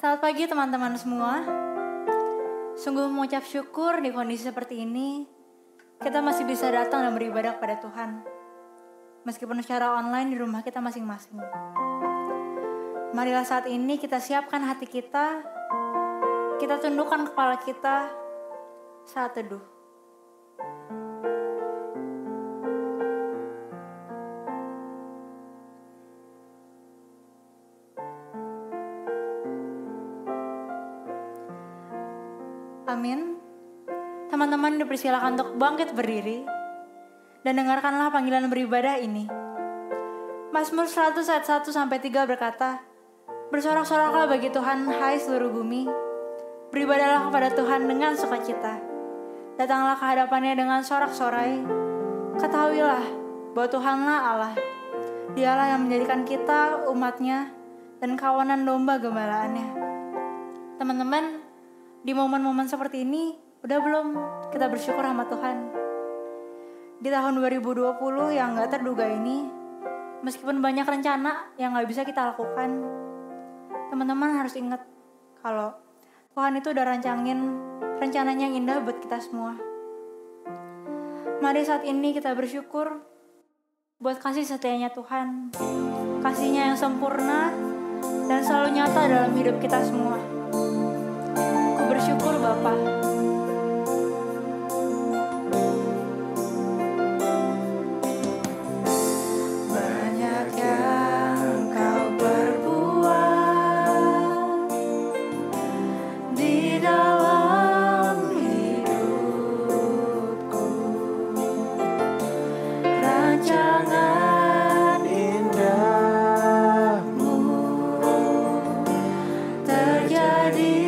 Selamat pagi teman-teman semua. Sungguh mengucap syukur di kondisi seperti ini, kita masih bisa datang dan beribadah kepada Tuhan. Meskipun secara online di rumah kita masing-masing. Marilah saat ini kita siapkan hati kita tundukkan kepala kita saat teduh. Amin. Teman-teman dipersilakan untuk bangkit berdiri dan dengarkanlah panggilan beribadah ini. Mazmur 100 ayat 1 sampai 3 berkata, "Bersorak-soraklah bagi Tuhan, hai seluruh bumi. Beribadahlah kepada Tuhan dengan sukacita. Datanglah ke hadapannya dengan sorak-sorai. Ketahuilah bahwa Tuhanlah Allah. Dialah yang menjadikan kita umatnya dan kawanan domba gembalaannya." Teman-teman, di momen-momen seperti ini, udah belum kita bersyukur sama Tuhan? Di tahun 2020 yang gak terduga ini, meskipun banyak rencana yang gak bisa kita lakukan, teman-teman harus ingat kalau Tuhan itu udah rencananya yang indah buat kita semua. Mari saat ini kita bersyukur buat kasih setianya Tuhan, kasihnya yang sempurna dan selalu nyata dalam hidup kita semua. Bersyukur Bapa. Banyak yang Kau perbuat di dalam hidupku. Rancangan indahmu terjadi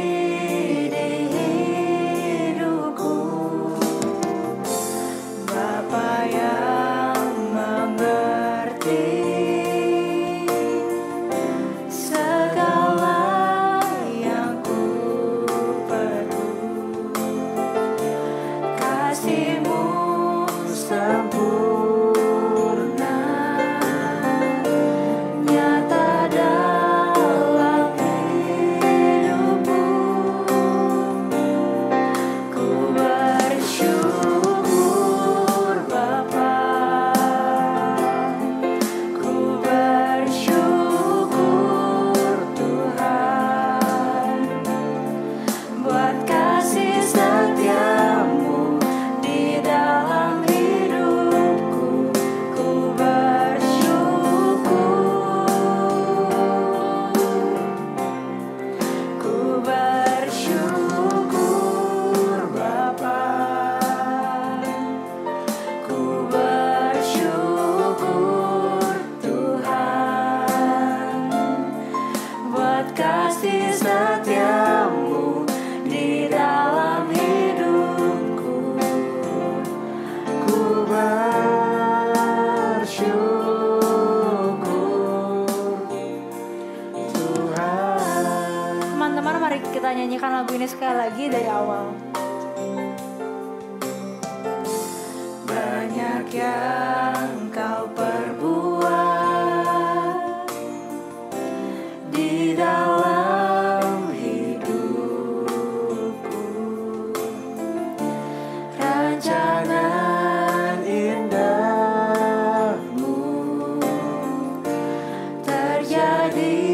nyanyikan lagu ini sekali lagi dari awal. Banyak yang Kau perbuat di dalam hidupku. Rancangan indahmu terjadi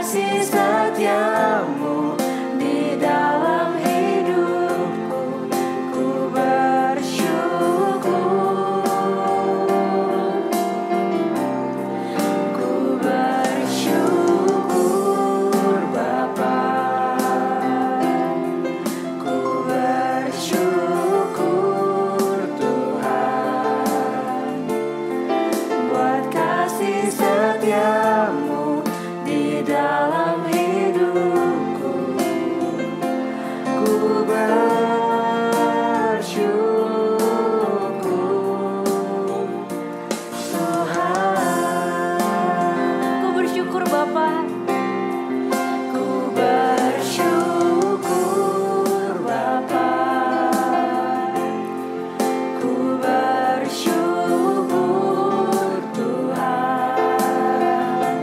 kasih setiamu di dalam hidupku. Ku bersyukur, ku bersyukur Bapa. Ku bersyukur Bapa. Ku bersyukur Tuhan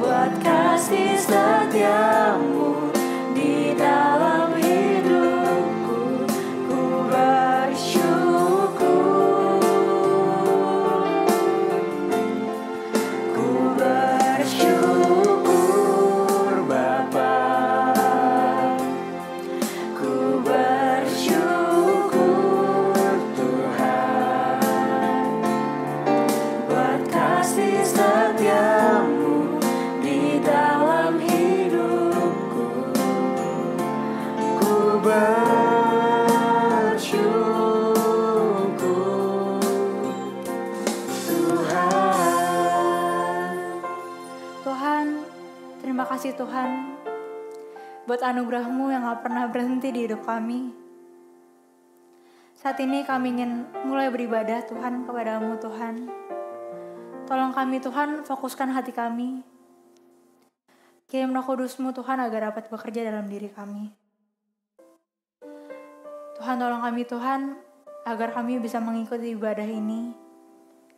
buat kasih setiamu di dalam hidupku. Ku bersyukur. Ku bersyukur Bapa. Ku bersyukur Tuhan buat kasih setiamu di dalam hidupku. Ku bersyukur Tuhan. Tuhan, terima kasih Tuhan buat anugerah-Mu yang gak pernah berhenti di hidup kami. Saat ini kami ingin mulai beribadah Tuhan kepada-Mu Tuhan. Tolong kami Tuhan, fokuskan hati kami. Kirim Roh Kudus-Mu Tuhan agar dapat bekerja dalam diri kami. Tuhan, tolong kami Tuhan agar kami bisa mengikuti ibadah ini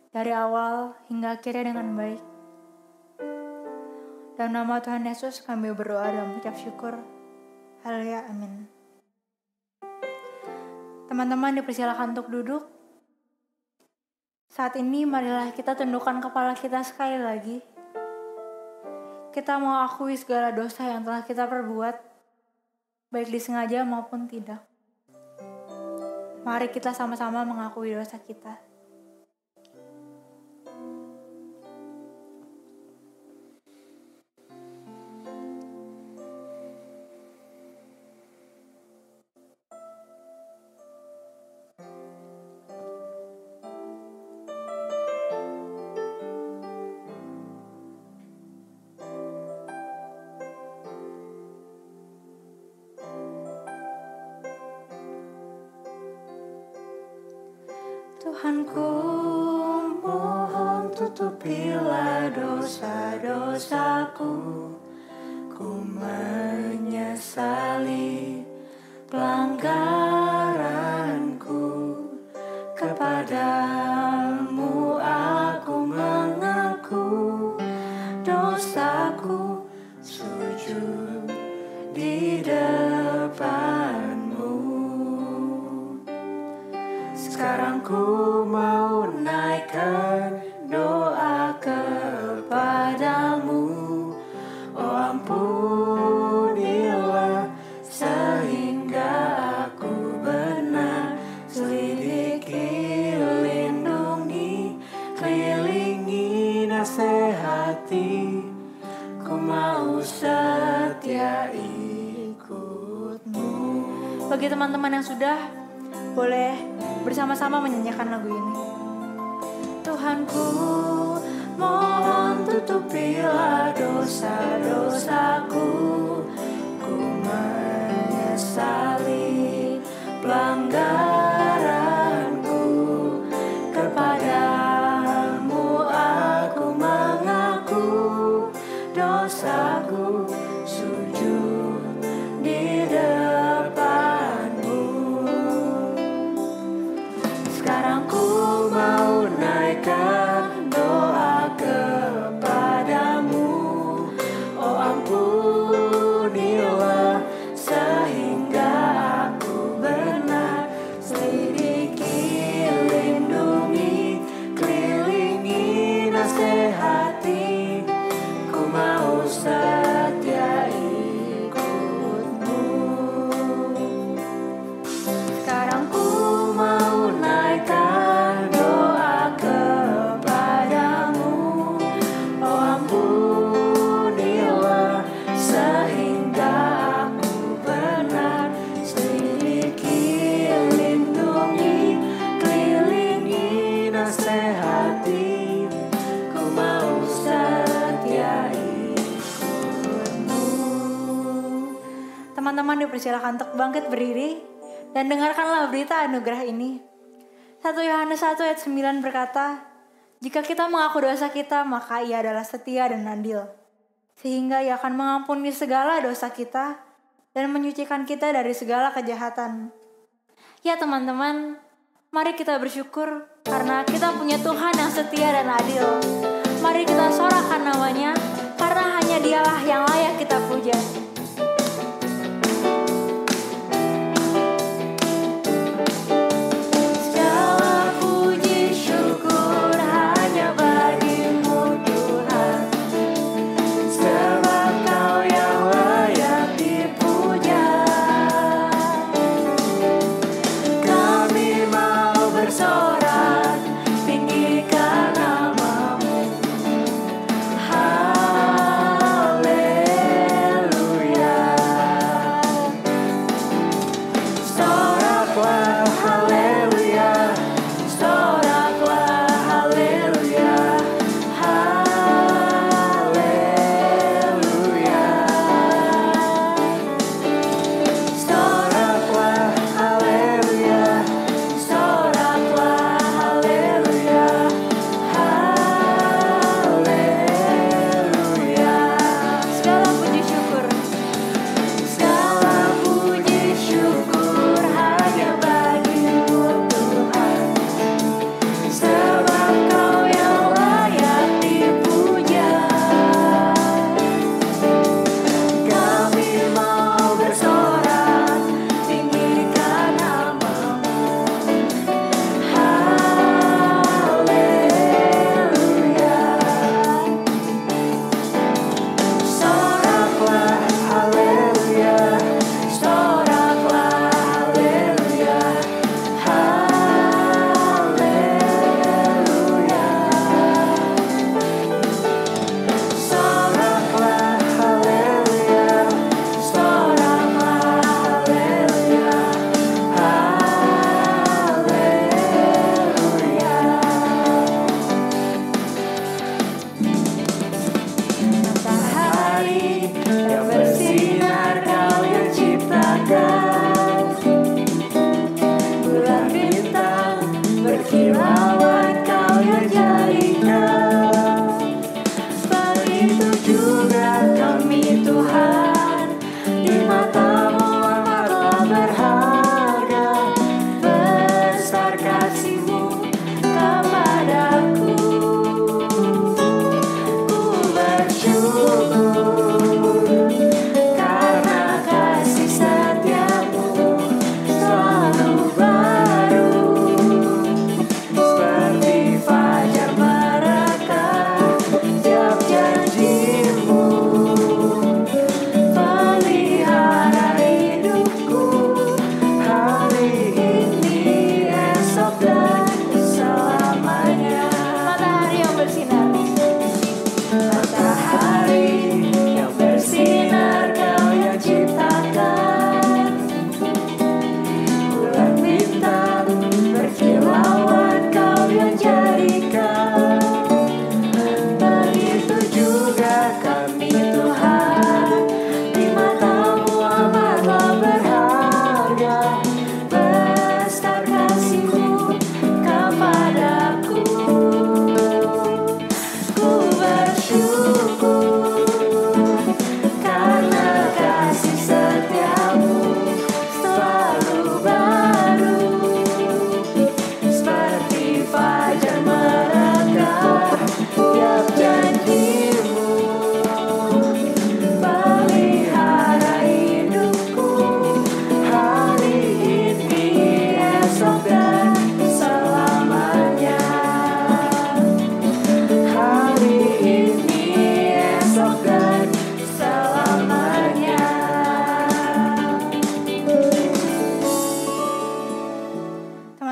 dari awal hingga akhirnya dengan baik. Dalam nama Tuhan Yesus kami berdoa dan mengucap syukur. Haleluya, amin. Teman-teman dipersilakan untuk duduk. Saat ini marilah kita tundukkan kepala kita sekali lagi. Kita mau akui segala dosa yang telah kita perbuat, baik disengaja maupun tidak. Mari kita sama-sama mengakui dosa kita. Tuhanku, mohon tutupilah dosa-dosaku. Ku menyesali pelanggaranku. Kepadamu aku mengaku dosaku, sujud di depanmu. Sekarang ku mau naikkan doa kepadamu. Oh ampunilah sehingga aku benar. Selidiki, lindungi, kelilingi, nasihati. Ku mau setia ikutmu. Bagi teman-teman yang sudah, boleh bersama-sama menyanyikan lagu ini. Tuhanku, mohon tutupilah dosa-dosaku. Ku menyesali pelanggaranku. Kepadamu aku mengaku dosaku, sujud di depanmu. Sekarang ku mau naikkan doa kepadamu. Oh ampunilah sehingga aku benar. Selidiki, lindungi, kelilingi, nasihati. Ku mau setia ikutmu. Sekarang ku mau naikkan doa kepadamu. Oh ampunilah sehingga aku benar. Selidiki, lindungi, kelilingi, nasihati. Ku mau setia ikutmu. Teman-teman dipersilakan untuk bangkit berdiri dan dengarkanlah berita anugerah ini. 1 Yohanes 1 ayat 9 berkata, jika kita mengaku dosa kita, maka Ia adalah setia dan adil, sehingga Ia akan mengampuni segala dosa kita dan menyucikan kita dari segala kejahatan. Ya teman-teman, mari kita bersyukur karena kita punya Tuhan yang setia dan adil. Mari kita sorakan namanya, karena hanya Dialah yang layak kita puja.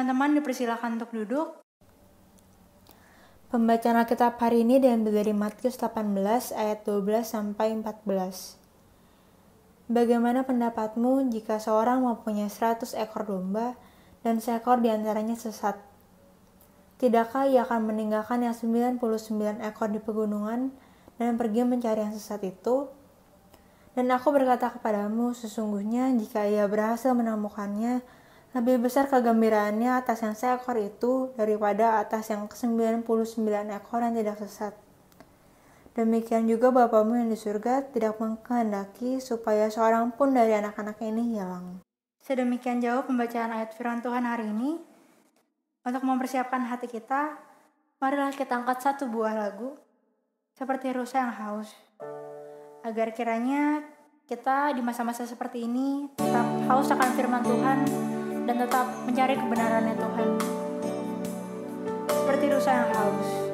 Teman-teman dipersilakan untuk duduk. Pembacaan Alkitab hari ini diambil dari Matius 18 ayat 12 sampai 14. Bagaimana pendapatmu jika seorang mempunyai 100 ekor domba dan seekor diantaranya sesat? Tidakkah ia akan meninggalkan yang 99 ekor di pegunungan dan pergi mencari yang sesat itu? Dan aku berkata kepadamu, sesungguhnya jika ia berhasil menemukannya, lebih besar kegembiraannya atas yang seekor itu daripada atas yang ke-99 ekor yang tidak sesat. Demikian juga Bapamu yang di surga tidak mengkehendaki supaya seorang pun dari anak-anak ini hilang. Sedemikian jauh pembacaan ayat firman Tuhan hari ini. Untuk mempersiapkan hati kita, marilah kita angkat satu buah lagu seperti rusa yang haus. Agar kiranya kita di masa-masa seperti ini tetap haus akan firman Tuhan dan tetap mencari kebenarannya Tuhan. Seperti rusa yang haus.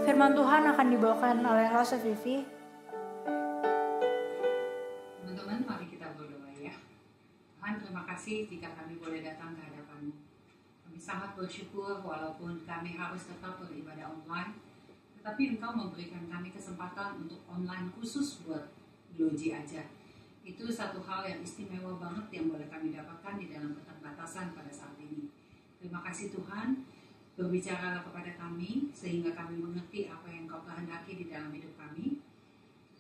Firman Tuhan akan dibawakan oleh Rose Vivi. Teman-teman, mari kita berdoa ya. Tuhan, terima kasih jika kami boleh datang ke hadapan-Mu. Kami sangat bersyukur walaupun kami harus tetap beribadah online, tetapi Engkau memberikan kami kesempatan untuk online khusus buat Gloji aja. Itu satu hal yang istimewa banget yang boleh kami dapatkan di dalam keterbatasan pada saat ini. Terima kasih Tuhan, berbicaralah kepada kami sehingga kami mengerti apa yang Kau kehendaki di dalam hidup kami.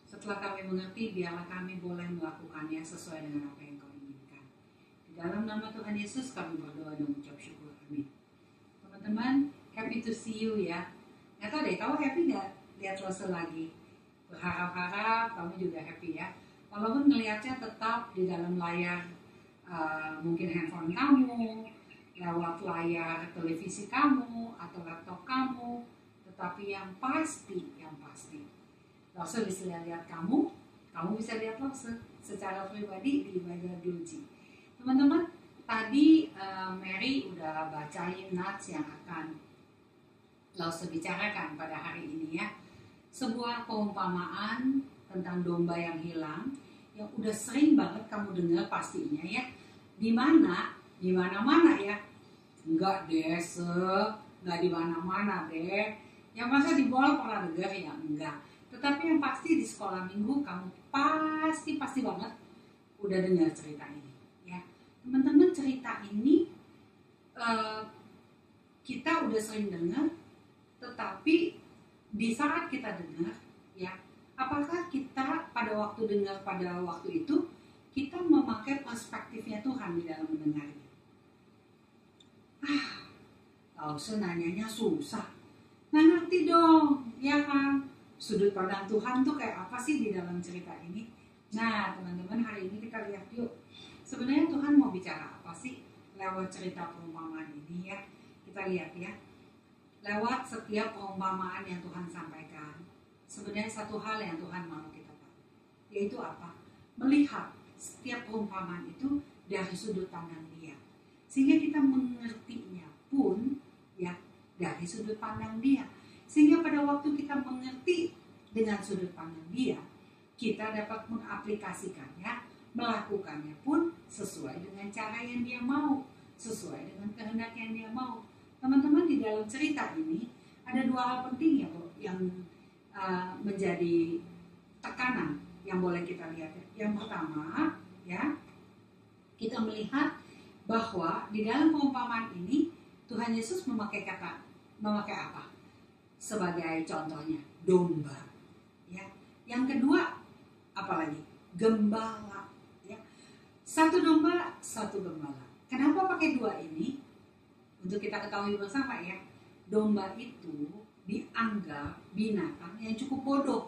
Setelah kami mengerti, biarlah kami boleh melakukannya sesuai dengan apa yang Kau inginkan. Di dalam nama Tuhan Yesus kami berdoa dan mengucap syukur. Amin. Teman-teman, happy to see you ya. Nggak tahu deh, kamu happy nggak lihat Rose lagi? Berharap-harap kamu juga happy ya. Walaupun ngelihatnya tetap di dalam layar mungkin handphone kamu, lewat layar televisi kamu atau laptop kamu, tetapi yang pasti Lause bisa lihat kamu bisa lihat Lause secara pribadi di ibadah Dulci. Teman-teman, tadi Mary udah bacain nats yang akan Lause bicarakan pada hari ini ya. Sebuah perumpamaan tentang domba yang hilang yang udah sering banget kamu dengar pastinya ya. Di mana-mana ya. Enggak deh, enggak di mana-mana deh. Yang masa di bawah pernah dengar ya? Enggak. Tetapi yang pasti di sekolah minggu kamu pasti banget udah dengar cerita ini ya. Teman-teman, cerita ini kita udah sering dengar, tetapi di saat kita dengar ya, apakah kita pada waktu itu kita memakai perspektifnya Tuhan di dalam mendengarnya? Lause nanyanya susah, nggak ngerti dong ya kan, sudut pandang Tuhan tuh kayak apa sih di dalam cerita ini? Nah teman-teman, hari ini kita lihat yuk, sebenarnya Tuhan mau bicara apa sih lewat cerita perumpamaan ini ya. Kita lihat ya, lewat setiap perumpamaan yang Tuhan sampaikan, sebenarnya satu hal yang Tuhan mau kita tahu, yaitu apa? Melihat setiap perumpamaan itu dari sudut pandang Dia, sehingga kita mengertinya pun ya dari sudut pandang Dia. Sehingga pada waktu kita mengerti dengan sudut pandang Dia, kita dapat mengaplikasikannya, melakukannya pun sesuai dengan cara yang Dia mau, sesuai dengan kehendak yang Dia mau. Teman-teman, di dalam cerita ini ada dua hal penting ya yang menjadi tekanan yang boleh kita lihat. Yang pertama ya, kita melihat bahwa di dalam perumpamaan ini Tuhan Yesus memakai apa? Sebagai contohnya domba ya. Yang kedua apalagi? Gembala ya. Satu domba, satu gembala. Kenapa pakai dua ini? Untuk kita ketahui bersama ya, domba itu dianggap binatang yang cukup bodoh.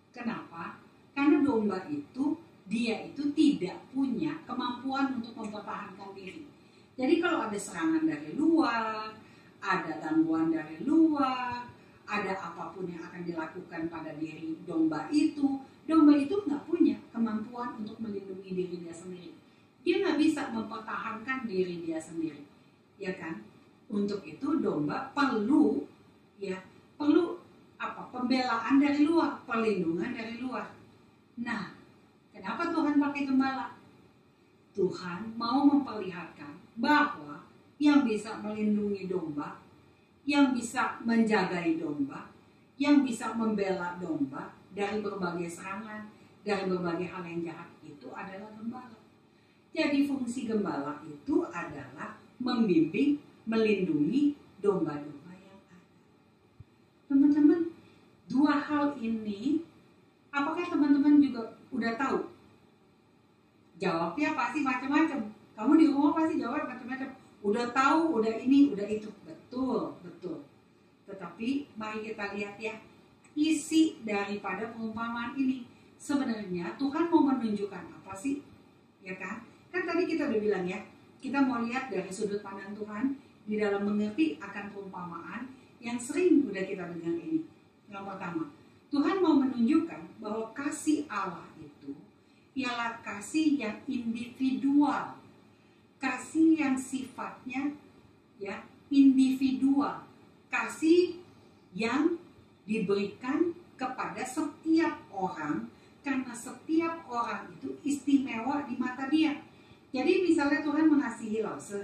Kenapa? Karena domba itu dia itu tidak punya kemampuan untuk mempertahankan diri. Jadi kalau ada serangan dari luar, ada gangguan dari luar, ada apapun yang akan dilakukan pada diri domba itu nggak punya kemampuan untuk melindungi diri dia sendiri. Dia nggak bisa mempertahankan diri dia sendiri, ya kan? Untuk itu domba perlu apa? Pembelaan dari luar, perlindungan dari luar. Nah, kenapa Tuhan pakai gembala? Tuhan mau memperlihatkan bahwa yang bisa melindungi domba, yang bisa menjagai domba, yang bisa membela domba dari berbagai serangan, dari berbagai hal yang jahat itu adalah gembala. Jadi fungsi gembala itu adalah membimbing, melindungi domba-domba yang ada. Teman-teman, dua hal ini, apakah teman-teman juga udah tahu? Jawabnya pasti macam-macam. Kamu di rumah pasti jawab macam-macam. Udah tahu, udah ini, udah itu. Betul. Tetapi mari kita lihat ya, isi daripada perumpamaan ini. Sebenarnya Tuhan mau menunjukkan apa sih? Ya kan? Kan tadi kita udah bilang ya, kita mau lihat dari sudut pandang Tuhan di dalam mengerti akan perumpamaan yang sering udah kita dengar ini. Yang pertama, Tuhan mau menunjukkan bahwa kasih Allah itu ialah kasih yang individual, kasih yang sifatnya ya individual, kasih yang diberikan kepada setiap orang karena setiap orang itu istimewa di mata Dia. Jadi misalnya Tuhan mengasihi Lause,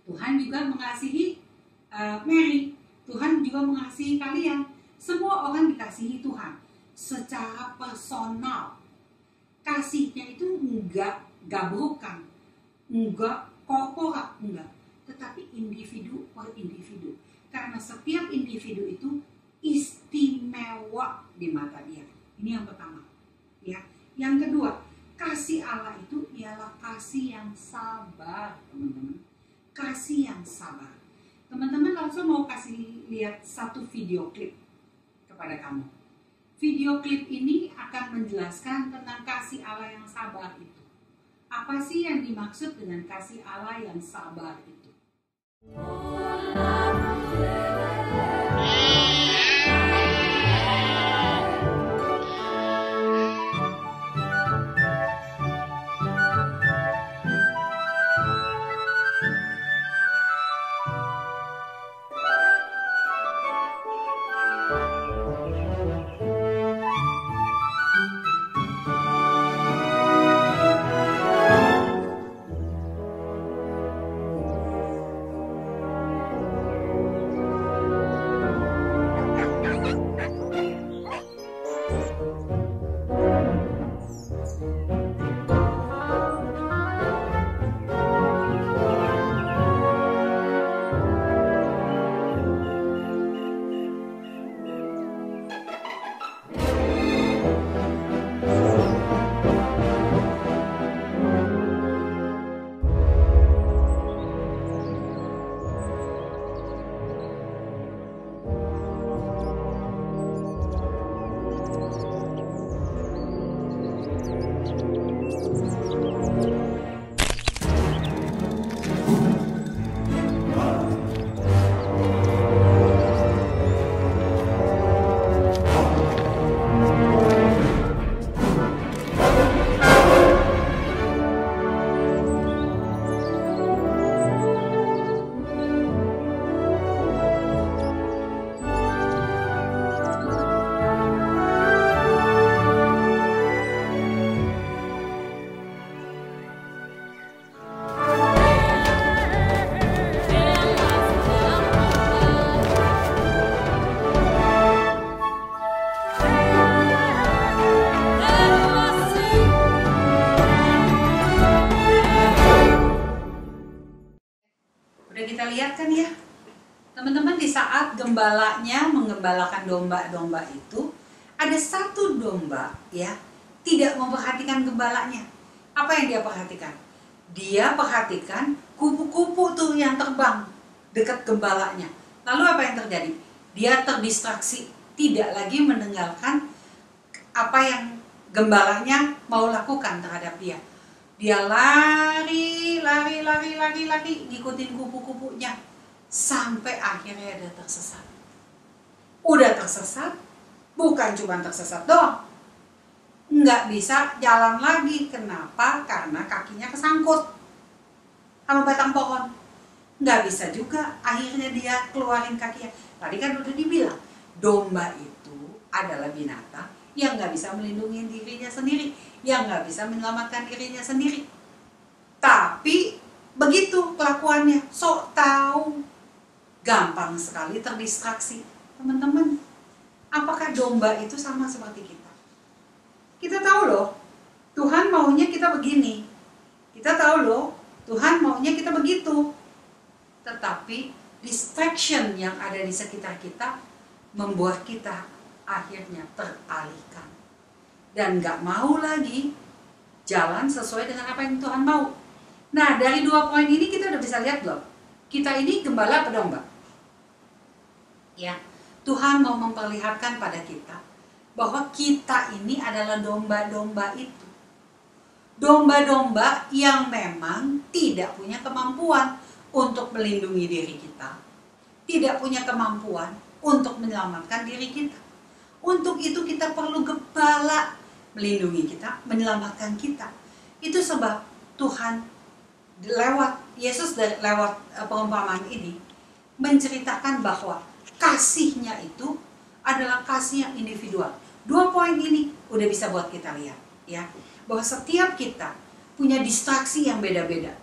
Tuhan juga mengasihi Mary, Tuhan juga mengasihi kalian. Semua orang dikasihi Tuhan secara personal. Kasihnya itu enggak gabrukan, enggak korporat, enggak, tetapi individu per individu. Karena setiap individu itu istimewa di mata Dia. Ini yang pertama. Ya. Yang kedua, kasih Allah itu ialah kasih yang sabar, teman-teman. Kasih yang sabar. Teman-teman langsung mau kasih lihat satu video klip kepada kamu. Video klip ini akan menjelaskan tentang kasih Allah yang sabar itu. Apa sih yang dimaksud dengan kasih Allah yang sabar itu? Udah kita lihat kan ya, teman-teman, di saat gembalanya menggembalakan domba-domba itu, ada satu domba ya tidak memperhatikan gembalanya. Apa yang dia perhatikan? Dia perhatikan kupu-kupu tuh yang terbang dekat gembalanya. Lalu apa yang terjadi? Dia terdistraksi, tidak lagi mendengarkan apa yang gembalanya mau lakukan terhadap dia. Dia lari, ngikutin kupu-kupunya sampai akhirnya dia tersesat. Udah tersesat, bukan cuma tersesat doang, nggak bisa jalan lagi. Kenapa? Karena kakinya kesangkut sama batang pohon. Nggak bisa juga, akhirnya dia keluarin kakinya. Tadi kan udah dibilang, domba itu adalah binatang yang nggak bisa melindungi dirinya sendiri, yang nggak bisa menyelamatkan dirinya sendiri. Tapi begitu kelakuannya, sok tahu, gampang sekali terdistraksi. Teman-teman, apakah domba itu sama seperti kita? Kita tahu loh, Tuhan maunya kita begini. Kita tahu loh, Tuhan maunya kita begitu. Tetapi distraction yang ada di sekitar kita membuat kita akhirnya teralihkan dan nggak mau lagi jalan sesuai dengan apa yang Tuhan mau. Nah, dari 2 poin ini kita udah bisa lihat loh, kita ini gembala apa domba? Ya, Tuhan mau memperlihatkan pada kita bahwa kita ini adalah domba-domba itu. Domba-domba yang memang tidak punya kemampuan untuk melindungi diri kita, tidak punya kemampuan untuk menyelamatkan diri kita. Untuk itu kita perlu gembala melindungi kita, menyelamatkan kita. Itu sebab Tuhan Yesus lewat perumpamaan ini menceritakan bahwa kasihnya itu adalah kasih yang individual. 2 poin ini udah bisa buat kita lihat ya, bahwa setiap kita punya distraksi yang beda-beda.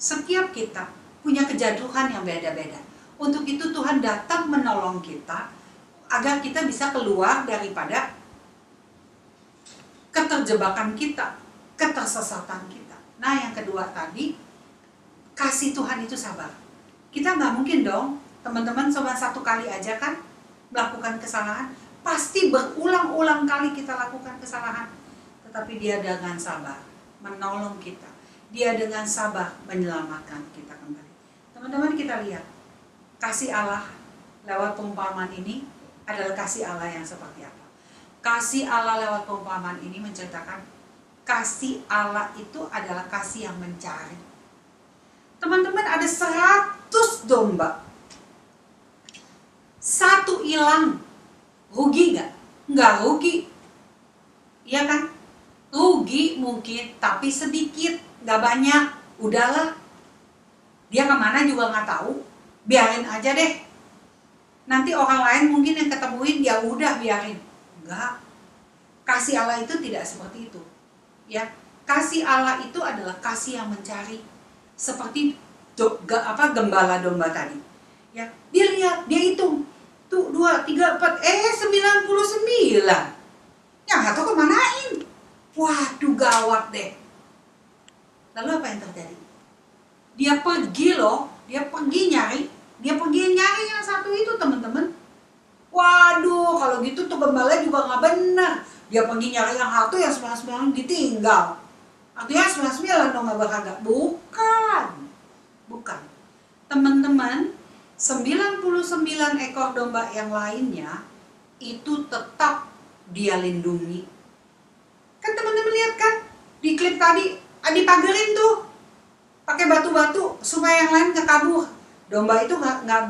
Setiap kita punya kejatuhan yang beda-beda. Untuk itu Tuhan datang menolong kita agar kita bisa keluar daripada keterjebakan kita, ketersesatan kita. Nah, yang kedua tadi, kasih Tuhan itu sabar. Kita nggak mungkin dong, teman-teman, cuma 1 kali aja kan melakukan kesalahan. Pasti berulang-ulang kali kita lakukan kesalahan. Tetapi dia dengan sabar menolong kita. Dia dengan sabar menyelamatkan kita kembali. Teman-teman, kita lihat kasih Allah lewat perumpamaan ini adalah kasih Allah yang seperti apa. Kasih Allah lewat perumpamaan ini menceritakan kasih Allah itu adalah kasih yang mencari. Teman-teman, ada 100 domba. Satu hilang, rugi nggak? Nggak rugi. Iya kan? Rugi mungkin, tapi sedikit, nggak banyak. Udahlah. Dia kemana juga nggak tahu. Biarin aja deh. Nanti orang lain mungkin yang ketemuin, ya udah biarin. Enggak. Kasih Allah itu tidak seperti itu. Ya, kasih Allah itu adalah kasih yang mencari. Seperti gembala domba tadi. Ya, dia lihat, dia hitung. Tuh 2, 3, 4, 99. Yang satu kemanain? Waduh, gawat deh. Lalu apa yang terjadi? Dia pergi loh, dia pergi nyari yang satu itu, teman-teman. Waduh, kalau gitu tuh gembala juga nggak benar. Dia pergi nyari yang satu, yang 99 ditinggal. Artinya 99 dong nggak berharga. Bukan. Teman-teman, 99 ekor domba yang lainnya itu tetap dia lindungi. Kan teman-teman lihat kan di klip tadi, dipagerin tuh pakai batu-batu supaya yang lain nggak kabur. Domba itu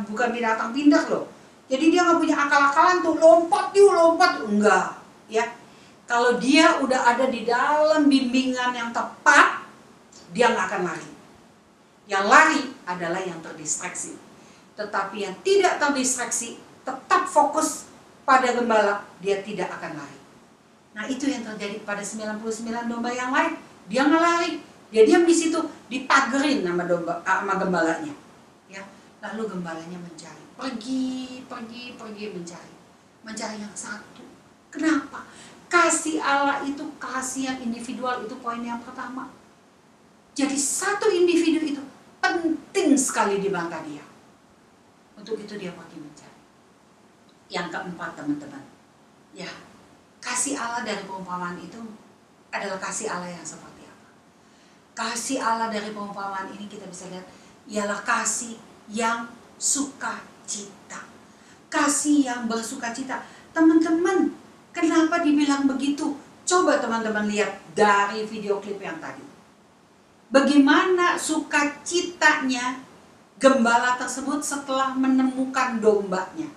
bukan binatang pintar loh. Jadi dia nggak punya akal-akalan tuh lompat enggak. Ya, kalau dia udah ada di dalam bimbingan yang tepat, dia nggak akan lari. Yang lari adalah yang terdistraksi. Tetapi yang tidak terdistraksi, tetap fokus pada gembala, dia tidak akan lari. Nah, itu yang terjadi pada 99 domba yang lain. Dia nggak lari, dia diam di situ, dipagerin sama gembalanya. Ya, lalu gembalanya mencari, pergi mencari yang satu. Kenapa? Kasih Allah itu kasih yang individual, itu poin yang pertama. Jadi satu individu itu penting sekali di mata dia. Untuk itu dia pergi mencari. Yang keempat, teman-teman, ya, kasih Allah dari perumpamaan itu adalah kasih Allah yang seperti apa? Kasih Allah dari perumpamaan ini kita bisa lihat ialah kasih yang sukacita. Kasih yang bersukacita. Teman-teman, kenapa dibilang begitu? Coba teman-teman lihat dari video klip yang tadi. Bagaimana sukacitanya gembala tersebut setelah menemukan dombanya.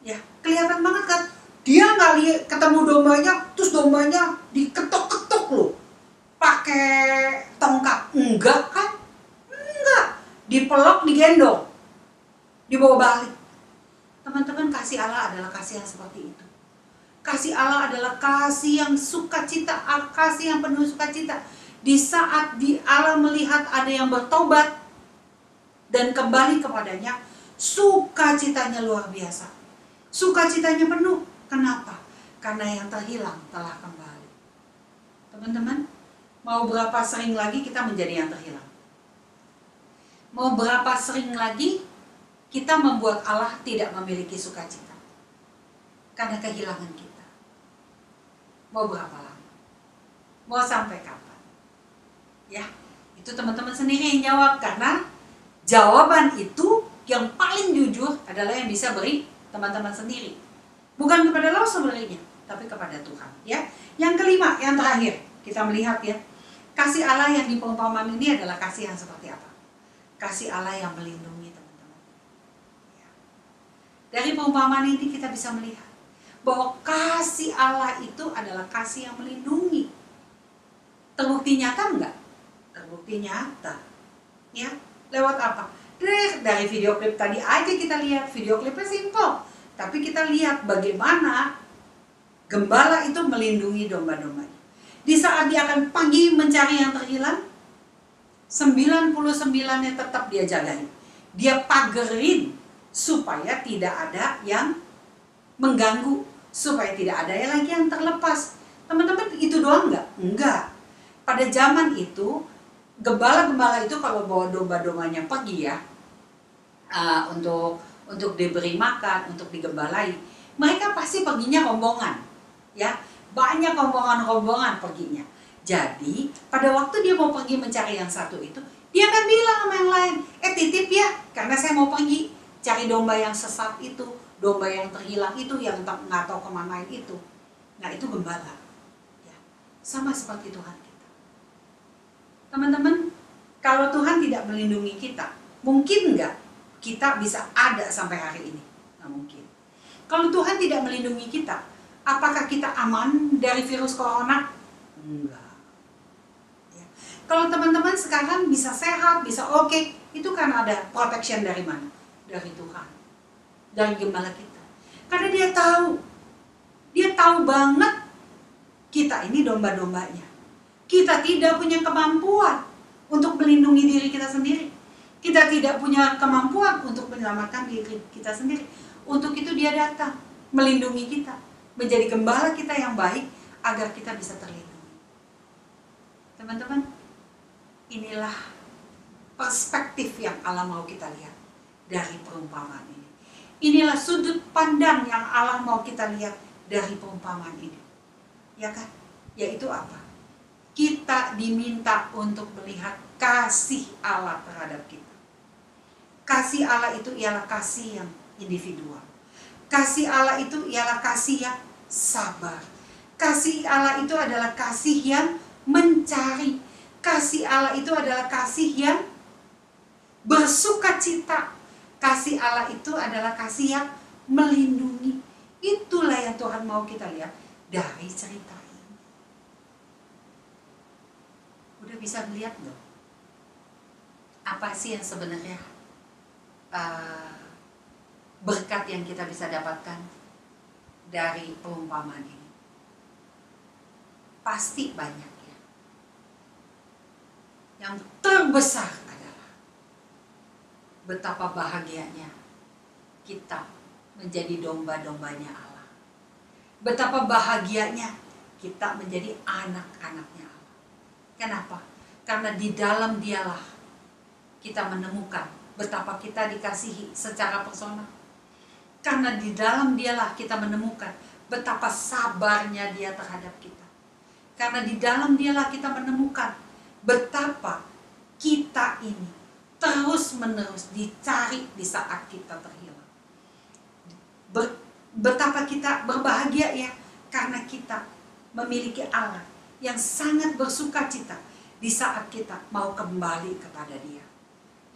Ya, kelihatan banget kan? Dia nggak lihat ketemu dombanya, terus dombanya diketok-ketok loh, pakai tongkat. Enggak kan? Enggak. Dipelok, digendong, dibawa balik. Teman-teman, kasih Allah adalah kasih yang seperti itu. Kasih Allah adalah kasih yang sukacita, kasih yang penuh sukacita. Di saat Allah melihat ada yang bertobat dan kembali kepadanya, sukacitanya luar biasa. Sukacitanya penuh. Kenapa? Karena yang terhilang telah kembali. Teman-teman, mau berapa sering lagi kita menjadi yang terhilang? Mau berapa sering lagi kita membuat Allah tidak memiliki sukacita? Karena kehilangan kita. Mau berapa lama? Mau sampai kapan? Ya, itu teman-teman sendiri yang jawab. Karena jawaban itu yang paling jujur adalah yang bisa beri teman-teman sendiri. Bukan kepada Allah sebenarnya, tapi kepada Tuhan. Ya, yang kelima, yang terakhir, kita melihat ya, kasih Allah yang di perumpamaan ini adalah kasih yang seperti apa? Kasih Allah yang melindungi, teman-teman. Ya. Dari perumpamaan ini kita bisa melihat bahwa kasih Allah itu adalah kasih yang melindungi. Terbukti nyata enggak? Terbukti nyata. Ya, lewat apa? Dari video klip tadi aja kita lihat, video klipnya simple. Tapi kita lihat bagaimana gembala itu melindungi domba-dombanya. Di saat dia akan pergi mencari yang terhilang, 99-nya tetap dia jagain. Dia pagerin supaya tidak ada yang mengganggu, supaya tidak ada lagi yang terlepas. Teman-teman, itu doang enggak? Enggak. Pada zaman itu, gembala-gembala itu kalau bawa domba-dombanya pergi ya, untuk diberi makan, untuk digembalai, mereka pasti perginya rombongan, ya, banyak rombongan perginya. Jadi pada waktu dia mau pergi mencari yang satu itu, dia akan bilang sama yang lain, titip ya, karena saya mau pergi cari domba yang sesat itu, domba yang terhilang itu, yang nggak tahu kemana itu. Nah, itu gembala. Ya. sama seperti Tuhan kita. Teman-teman, kalau Tuhan tidak melindungi kita, mungkin nggak kita bisa ada sampai hari ini? Nggak mungkin. Kalau Tuhan tidak melindungi kita, apakah kita aman dari virus corona? Enggak. Ya. Kalau teman-teman sekarang bisa sehat, bisa oke, itu kan ada protection dari mana? Dari Tuhan. Dari gembala kita. Karena dia tahu banget kita ini domba-dombanya. Kita tidak punya kemampuan untuk melindungi diri kita sendiri. Kita tidak punya kemampuan untuk menyelamatkan diri kita sendiri. Untuk itu dia datang, melindungi kita, menjadi gembala kita yang baik, agar kita bisa terlindungi. Teman-teman, inilah perspektif yang Allah mau kita lihat dari perumpamaan ini. Inilah sudut pandang yang Allah mau kita lihat dari perumpamaan ini. Ya kan? Yaitu apa? Kita diminta untuk melihat kasih Allah terhadap kita. Kasih Allah itu ialah kasih yang individual. Kasih Allah itu ialah kasih yang sabar. Kasih Allah itu adalah kasih yang mencari. Kasih Allah itu adalah kasih yang bersukacita. Kasih Allah itu adalah kasih yang melindungi. Itulah yang Tuhan mau kita lihat dari cerita ini. Udah bisa melihat loh, apa sih yang sebenarnya berkat yang kita bisa dapatkan dari perumpamaan ini? Pasti banyak ya. Yang terbesar adalah betapa bahagianya kita menjadi domba-dombanya Allah. Betapa bahagianya kita menjadi anak-anaknya Allah. Kenapa? Karena di dalam Dialah kita menemukan betapa kita dikasihi secara personal. Karena di dalam Dialah kita menemukan betapa sabarnya Dia terhadap kita. Karena di dalam Dialah kita menemukan betapa kita ini terus-menerus dicari di saat kita terhilang. Betapa kita berbahagia ya, karena kita memiliki Allah yang sangat bersukacita di saat kita mau kembali kepada Dia.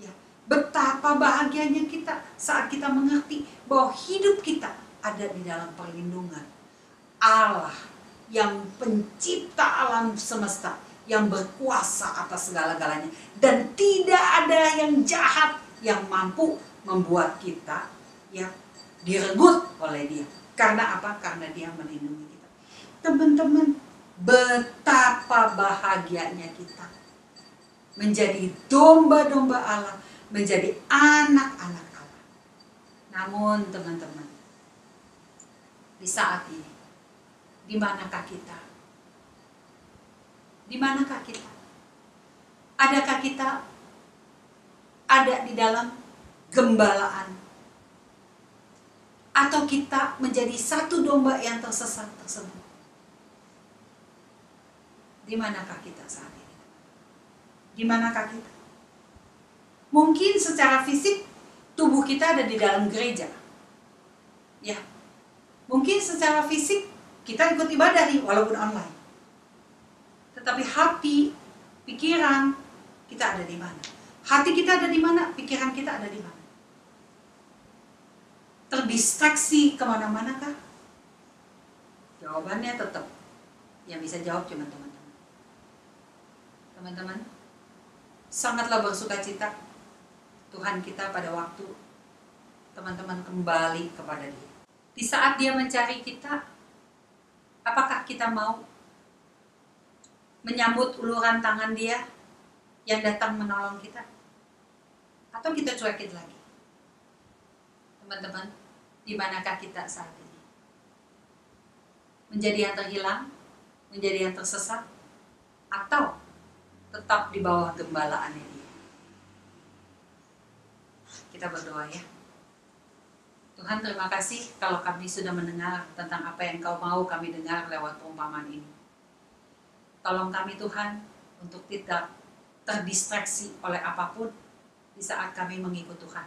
Ya, betapa bahagianya kita saat kita mengerti bahwa hidup kita ada di dalam perlindungan Allah yang pencipta alam semesta, yang berkuasa atas segala-galanya, dan tidak ada yang jahat yang mampu membuat kita ya direnggut oleh Dia. Karena apa? Karena Dia melindungi kita. Teman-teman, betapa bahagianya kita menjadi domba-domba Allah, menjadi anak-anak Allah. Namun teman-teman, di saat ini, di manakah kita? Di manakah kita? Adakah kita ada di dalam gembalaan? Atau kita menjadi satu domba yang tersesat tersebut? Di manakah kita saat ini? Di manakah kita? Mungkin secara fisik tubuh kita ada di dalam gereja. Ya. Mungkin secara fisik kita ikut ibadah nih walaupun online. Tetapi hati, pikiran kita ada di mana? Hati kita ada di mana? Pikiran kita ada di mana? Terdistraksi kemana-mana kah? Jawabannya tetap yang bisa jawab cuma teman-teman. Teman-teman, sangatlah bersukacita Tuhan kita pada waktu teman-teman kembali kepada Dia. Di saat Dia mencari kita, apakah kita mau menyambut uluran tangan Dia yang datang menolong kita? Atau kita cuekin lagi? Teman-teman, di manakah kita saat ini? Menjadi yang terhilang? Menjadi yang tersesat? Atau tetap di bawah gembalaannya Dia? Kita berdoa ya. Tuhan, terima kasih kalau kami sudah mendengar tentang apa yang Kau mau kami dengar lewat perumpamaan ini. Tolong kami Tuhan untuk tidak terdistraksi oleh apapun di saat kami mengikut Tuhan.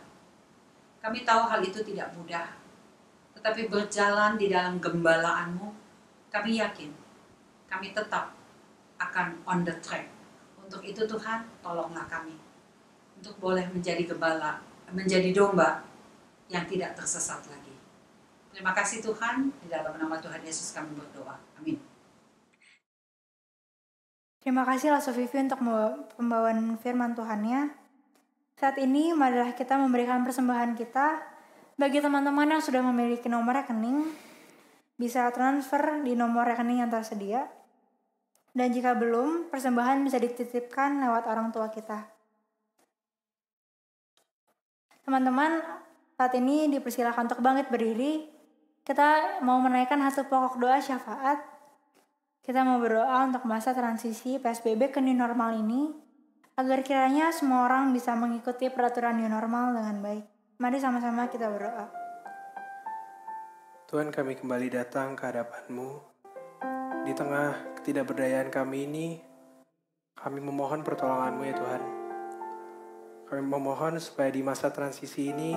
Kami tahu hal itu tidak mudah, tetapi berjalan di dalam gembalaan-Mu, kami yakin kami tetap akan on the track. Untuk itu Tuhan, tolonglah kami untuk boleh menjadi gembala, menjadi domba yang tidak tersesat lagi. Terima kasih Tuhan, di dalam nama Tuhan Yesus kami berdoa. Amin. Terima kasih Laso Vivi untuk pembawaan firman Tuhannya. Saat ini marilah kita memberikan persembahan kita. Bagi teman-teman yang sudah memiliki nomor rekening, bisa transfer di nomor rekening yang tersedia. Dan jika belum, persembahan bisa dititipkan lewat orang tua kita. Teman-teman, saat ini dipersilakan untuk bangkit berdiri. Kita mau menaikkan satu pokok doa syafaat. Kita mau berdoa untuk masa transisi PSBB ke new normal ini, agar kiranya semua orang bisa mengikuti peraturan new normal dengan baik. Mari sama-sama kita berdoa. Tuhan, kami kembali datang ke hadapan-Mu. Di tengah ketidakberdayaan kami ini, kami memohon pertolongan-Mu ya Tuhan. Kami memohon supaya di masa transisi ini,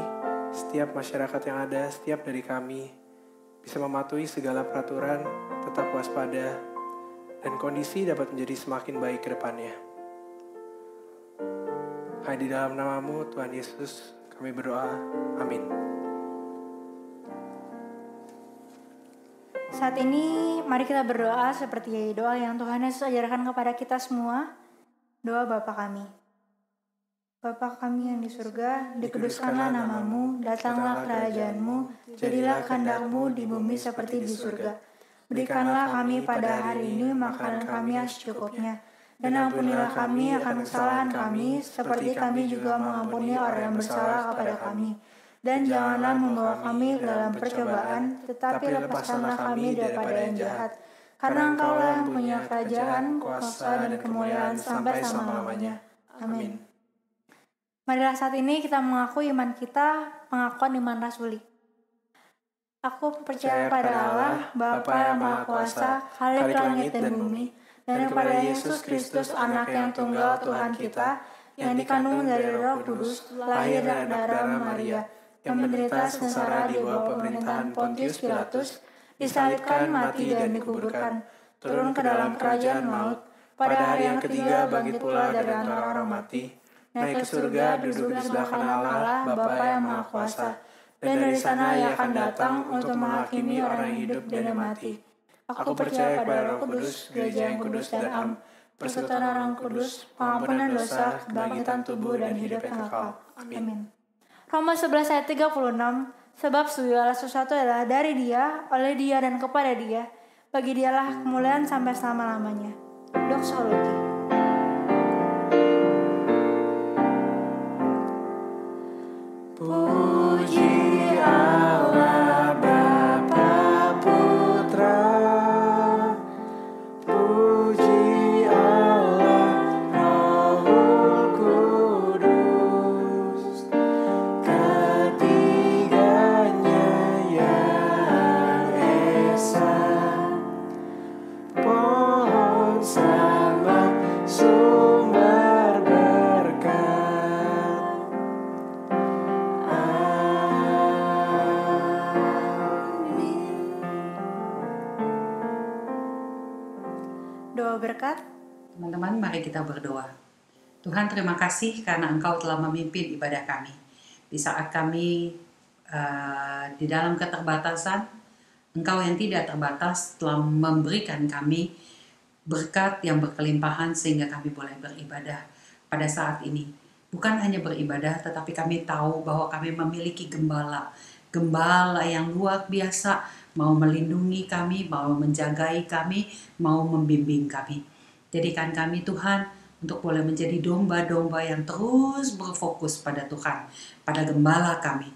setiap masyarakat yang ada, setiap dari kami, bisa mematuhi segala peraturan, tetap waspada, dan kondisi dapat menjadi semakin baik ke depannya. Hanya di dalam nama-Mu, Tuhan Yesus, kami berdoa. Amin. Saat ini, mari kita berdoa seperti doa yang Tuhan Yesus ajarkan kepada kita semua. Doa Bapa kami. Bapa kami yang di surga, dikuduskanlah nama-Mu, datanglah kerajaan-Mu, jadilah kehendak-Mu di bumi seperti di surga. Berikanlah kami pada hari ini makanan kami yang secukupnya, dan ampunilah kami akan kesalahan kami, seperti kami juga mengampuni orang yang bersalah kepada kami. Dan janganlah membawa kami ke dalam percobaan, tetapi lepaskanlah kami daripada yang jahat. Karena Engkaulah yang punya kerajaan, kuasa, dan kemuliaan sampai selama-lamanya. Amin. Marilah saat ini kita mengaku iman kita, pengakuan iman rasuli. Aku percaya pada Allah, Bapa yang Maha Kuasa, Khalik langit dan bumi, dan kepada Yesus Kristus, Anak yang tunggal Tuhan kita, yang dikandung dari Roh Kudus, lahir dari darah Maria, yang menderita sengsara di bawah pemerintahan Pontius Pilatus, disalibkan, mati, dan dikuburkan, turun ke dalam kerajaan maut, pada hari yang ketiga bangkit pula dari antara orang mati, naik ke surga, duduk di sebelah kanan Allah, Bapa yang Maha Kuasa. Dan dari sana Ia akan datang untuk menghakimi orang yang hidup dan yang mati. Aku percaya pada Roh Kudus, gereja yang kudus dan am, persekutuan orang kudus, pengampunan dosa, kebangkitan tubuh dan hidup yang kekal. Amin. Roma 11 ayat 36, sebab segala sesuatu adalah dari Dia, oleh Dia dan kepada Dia. Bagi Dialah kemuliaan sampai selama-lamanya. Doksologi. Puji Allah Bapa Putra, puji Allah Rohul Kudus, ketiganya yang esa, pohon salak sumber berkat. Doa berkat. Teman-teman, mari kita berdoa. Tuhan, terima kasih karena Engkau telah memimpin ibadah kami. Di saat kami di dalam keterbatasan, Engkau yang tidak terbatas telah memberikan kami berkat yang berkelimpahan sehingga kami boleh beribadah pada saat ini. Bukan hanya beribadah, tetapi kami tahu bahwa kami memiliki gembala. Gembala yang luar biasa, mau melindungi kami, mau menjagai kami, mau membimbing kami. Jadikan kami Tuhan untuk boleh menjadi domba-domba yang terus berfokus pada Tuhan, pada gembala kami.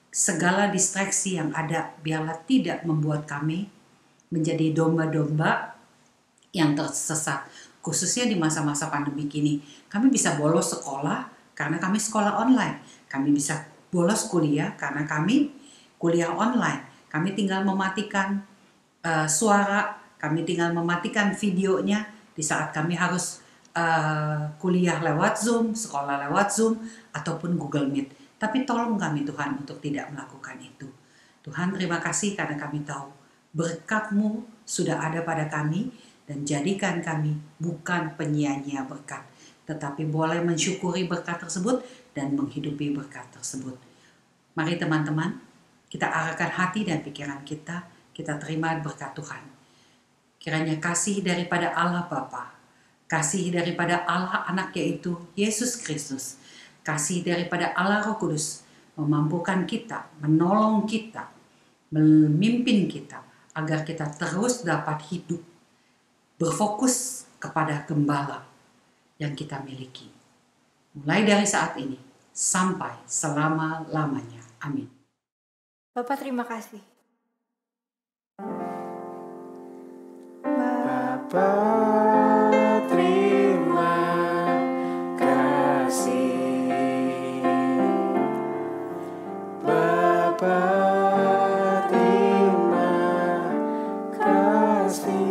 Segala distraksi yang ada biarlah tidak membuat kami menjadi domba-domba yang tersesat. Khususnya di masa-masa pandemi ini, kami bisa bolos sekolah karena kami sekolah online. Kami bisa bolos kuliah karena kami kuliah online. Kami tinggal mematikan suara, kami tinggal mematikan videonya di saat kami harus kuliah lewat Zoom, sekolah lewat Zoom, ataupun Google Meet. Tapi tolong kami Tuhan untuk tidak melakukan itu. Tuhan, terima kasih karena kami tahu berkat-Mu sudah ada pada kami Dan jadikan kami bukan penyia-nyia berkat, tetapi boleh mensyukuri berkat tersebut dan menghidupi berkat tersebut. Mari teman-teman, kita arahkan hati dan pikiran kita terima berkat Tuhan. Kiranya kasih daripada Allah Bapa, kasih daripada Allah Anak yaitu Yesus Kristus, kasih daripada Allah Roh Kudus memampukan kita, menolong kita, memimpin kita agar kita terus dapat hidup berfokus kepada gembala yang kita miliki. Mulai dari saat ini sampai selama-lamanya. Amin. Bapak terima kasih. Bapa terima kasih. Bapa terima kasih.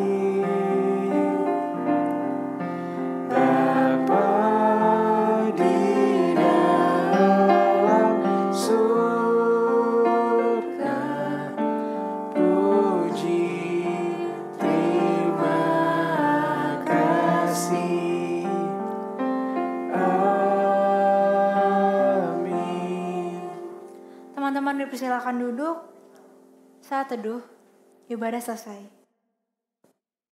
Bapa di dalam surga, puji terima kasih. Amin. Teman-teman dipersilakan duduk. Saat teduh, ibadah selesai.